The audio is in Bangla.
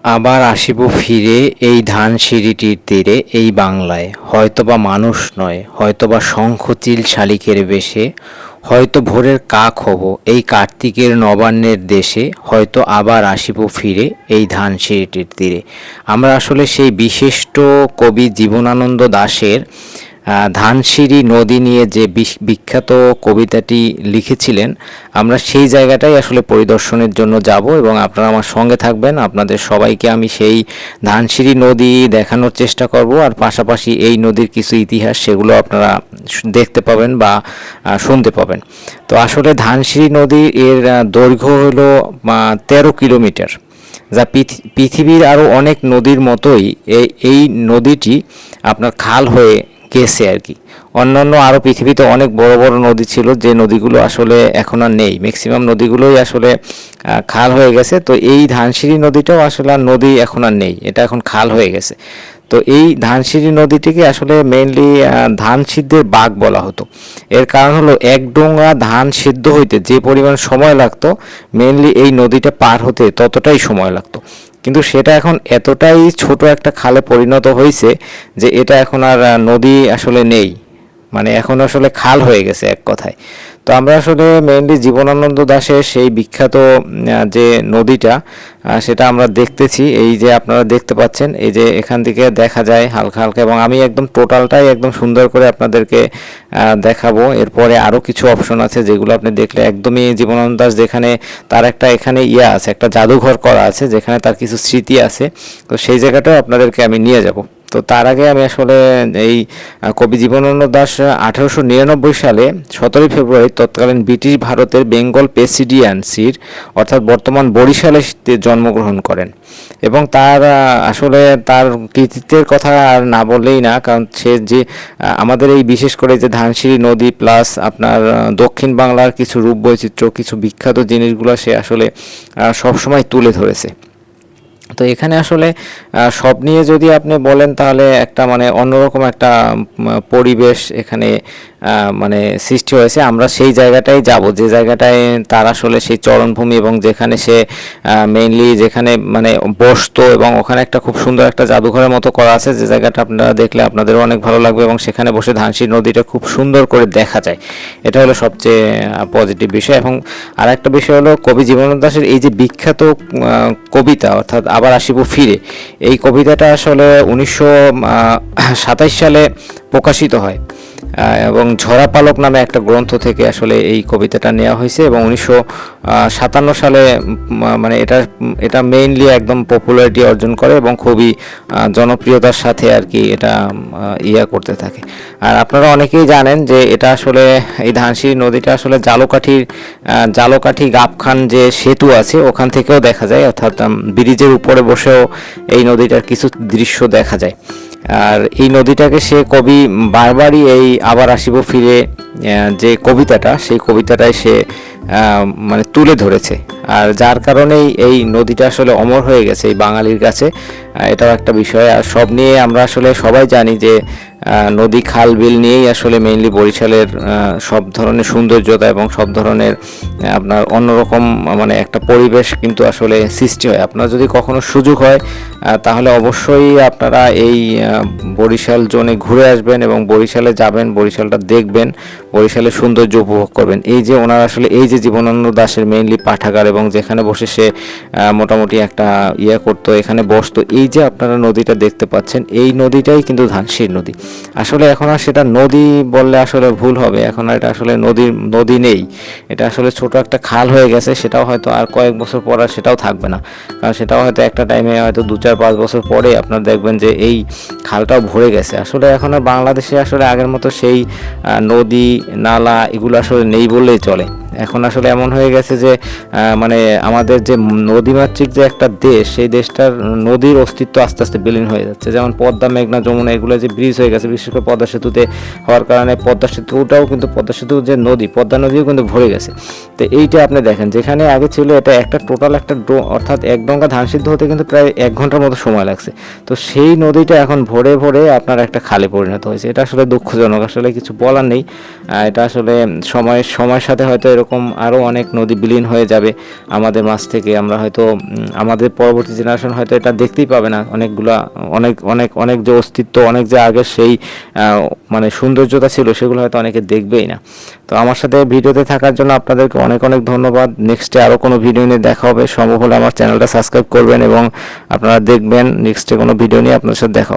আবার আসিব ফিরে এই ধানসিঁড়িটির তীরে এই বাংলায়, হয়তোবা মানুষ নয়, হয়তোবা শঙ্খচিল শালিকের বেশে, হয়তো ভোরের কাক হব এই কার্তিকের নবান্নের দেশে, হয়তো আবার আসিব ফিরে এই ধানসিঁড়িটির তীরে। আমরা আসলে সেই বিশিষ্ট কবি জীবনানন্দ দাশের ধানসিঁড়ি নদী নিয়ে যে বিখ্যাত কবিতাটি লিখেছিলেন, আমরা সেই জায়গাটাই আসলে পরিদর্শনের জন্য যাব এবং আপনারা আমার সঙ্গে থাকবেন। আপনাদের সবাইকে আমি সেই ধানসিঁড়ি নদী দেখানোর চেষ্টা করব, আর পাশাপাশি এই নদীর কিছু ইতিহাস সেগুলো আপনারা দেখতে পাবেন বা শুনতে পাবেন। তো আসলে ধানসিঁড়ি নদী এর দৈর্ঘ্য হলো 13 কিলোমিটার, যা পৃথিবীর আরও অনেক নদীর মতোই এই নদীটি আপনার খাল হয়ে গেছে আর কি। অন্যান্য আরও পৃথিবীতে অনেক বড় বড় নদী ছিল, যে নদীগুলো আসলে এখন আর নেই। ম্যাক্সিমাম নদীগুলোই আসলে খাল হয়ে গেছে। তো এই ধানসিঁড়ি নদীটাও আসলে আর নদী এখন আর নেই, এটা এখন খাল হয়ে গেছে। তো এই ধানসিঁড়ি নদীটিকে আসলে মেইনলি ধান সিদ্ধের বাঁক বলা হতো। এর কারণ হলো এক ডোঙা ধান সিদ্ধ হইতে যে পরিমাণ সময় লাগতো, মেইনলি এই নদীটা পার হতে ততটাই সময় লাগতো। কিন্তু সেটা এখন এতটাই ছোট একটা খালে পরিণত হয়েছে যে এটা এখন আর নদী আসলে নেই, মানে এখন আসলে খাল হয়ে গেছে এক কথায়। তো আমরা আসলে মেইনলি জীবনানন্দ দাশের সেই বিখ্যাত যে নদীটা, সেটা আমরা দেখতেছি। এই যে আপনারা দেখতে পাচ্ছেন, এই যে এখান থেকে দেখা যায় হালকা হালকা, এবং আমি একদম টোটালটাই একদম সুন্দর করে আপনাদেরকে দেখাবো। এরপরে আরও কিছু অপশন আছে যেগুলো আপনি দেখলে একদমই জীবনানন্দ দাশ, যেখানে তার একটা এখানে আছে, একটা জাদুঘর করা আছে যেখানে তার কিছু স্মৃতি আছে। তো সেই জায়গাটাও আপনাদেরকে আমি নিয়ে যাব। তো তার আগে আমি আসলে এই কবি জীবনানন্দ দাশ 1899 সালে 17 ফেব্রুয়ারি তৎকালীন ব্রিটিশ ভারতের বেঙ্গল প্রেসিডেন্সির অর্থাৎ বর্তমান বরিশালে জন্মগ্রহণ করেন। এবং তার আসলে তার কৃতিত্বের কথা আর না বললেই না, কারণ সে যে আমাদের এই বিশেষ করে যে ধানসিঁড়ি নদী প্লাস আপনার দক্ষিণ বাংলার কিছু রূপ বৈচিত্র্য, কিছু বিখ্যাত জিনিসগুলো সে আসলে সবসময় তুলে ধরেছে। তো এখানে আসলে সব নিয়ে যদি আপনি বলেন তাহলে একটা মানে অন্যরকম একটা পরিবেশ এখানে মানে সৃষ্টি হয়েছে। আমরা সেই জায়গাটাই যাব যে জায়গাটায় তার আসলে সেই চরণভূমি, এবং যেখানে সে মেইনলি যেখানে মানে বসতো, এবং ওখানে একটা খুব সুন্দর একটা জাদুঘরের মতো করা আছে, যে জায়গাটা আপনারা দেখলে আপনাদেরও অনেক ভালো লাগবে, এবং সেখানে বসে ধানসিঁড়ি নদীটা খুব সুন্দর করে দেখা যায়। এটা হলো সবচেয়ে পজিটিভ বিষয়। এবং আর একটা বিষয় হলো কবি জীবনানন্দ দাশের এই যে বিখ্যাত কবিতা অর্থাৎ আবার আসিব ফিরে, এই কবিতাটা আসলে 1927 সালে প্রকাশিত হয়, এবং ঝরা পালক নামে একটা গ্রন্থ থেকে আসলে এই কবিতাটা নেওয়া হয়েছে। এবং 1957 সালে মানে এটা মেইনলি একদম পপুলারিটি অর্জন করে এবং খুবই জনপ্রিয়তার সাথে আর কি এটা করতে থাকে। আর আপনারা অনেকেই জানেন যে এটা আসলে এই ধানসিঁড়ি নদীটা আসলে জালকাঠি গাবখান যে সেতু আছে ওখান থেকেও দেখা যায়, অর্থাৎ ব্রিজের উপরে বসেও এই নদীটার কিছু দৃশ্য দেখা যায়। আর এই নদীটাকে সে কবি বারবারই এই আবার আসিব ফিরে যে কবিতাটা, সেই কবিতাটাই সে মানে তুলে ধরেছে। আর যার কারণেই এই নদীটা আসলে অমর হয়ে গেছে এই বাঙালির কাছে, এটাও একটা বিষয়। আর সব নিয়ে আমরা আসলে সবাই জানি যে নদী খাল বিল নিয়েই আসলে মেইনলি বরিশালের সব ধরনের সৌন্দর্যতা এবং সব ধরনের আপনার অন্যরকম মানে একটা পরিবেশ কিন্তু আসলে সৃষ্টি হয়। আপনার যদি কখনো সুযোগ হয় তাহলে অবশ্যই আপনারা এই বরিশাল জোনে ঘুরে আসবেন এবং বরিশালে যাবেন, বরিশালটা দেখবেন, বরিশালের সৌন্দর্য উপভোগ করবেন। এই যে ওনার আসলে এই যে জীবনানন্দ দাশের মেইনলি পাঠাগার, এবং যেখানে বসে সে মোটামুটি একটা করতো, এখানে বসতো, এই যে আপনারা নদীটা দেখতে পাচ্ছেন, এই নদীটাই কিন্তু ধানসিঁড়ি নদী। আসলে এখন আর সেটা নদী বললে আসলে ভুল হবে, এখন আর এটা আসলে নদী নেই, এটা আসলে ছোট একটা খাল হয়ে গেছে। সেটাও হয়তো আর কয়েক বছর পর আর সেটাও থাকবে না, কারণ সেটাও হয়তো একটা টাইমে হয়তো 2-4-5 বছর পরে আপনারা দেখবেন যে এই খালটাও ভরে গেছে। আসলে এখন আর বাংলাদেশে আসলে আগের মতো সেই নদী নালা এগুলো আসলে নেই বললেই চলে। এখন আসলে এমন হয়ে গেছে যে মানে আমাদের যে নদীমাতৃক যে একটা দেশ, সেই দেশটার নদীর অস্তিত্ব আস্তে আস্তে বিলীন হয়ে যাচ্ছে। যেমন পদ্মা, মেঘনা, যমুনা এগুলো যে ব্রিজ হয়ে গেছে, বিশেষ করে পদ্মা সেতুতে হওয়ার কারণে পদ্মা সেতুটাও কিন্তু, পদ্মা সেতু যে নদী, পদ্মা নদীও কিন্তু ভরে গেছে। তো এইটা আপনি দেখেন, যেখানে আগে ছিল এটা একটা টোটাল একটা অর্থাৎ এক ডোঙ্গা ধান সিদ্ধ হতে কিন্তু প্রায় 1 ঘন্টার মতো সময় লাগছে। তো সেই নদীটা এখন ভরে ভরে আপনার একটা খালে পরিণত হয়েছে। এটা আসলে দুঃখজনক, আসলে কিছু বলার নেই। এটা আসলে সময়ের সাথে হয়তো এরকম এরকম আরও অনেক নদী বিলীন হয়ে যাবে আমাদের মাছ থেকে। আমরা হয়তো আমাদের পরবর্তী জেনারেশন হয়তো এটা দেখতেই পাবে না, অনেকগুলা অনেক অনেক অনেক যে অস্তিত্ব, অনেক যে আগের সেই মানে সৌন্দর্যতা ছিল সেগুলো হয়তো অনেকে দেখবেই না। তো আমার সাথে ভিডিওতে থাকার জন্য আপনাদেরকে অনেক অনেক ধন্যবাদ। নেক্সটে আরও কোনো ভিডিও নিয়ে দেখা হবে। সম্ভব হলে আমার চ্যানেলটা সাবস্ক্রাইব করবেন এবং আপনারা দেখবেন। নেক্সটে কোনো ভিডিও নিয়ে আপনার সাথে দেখা হবে।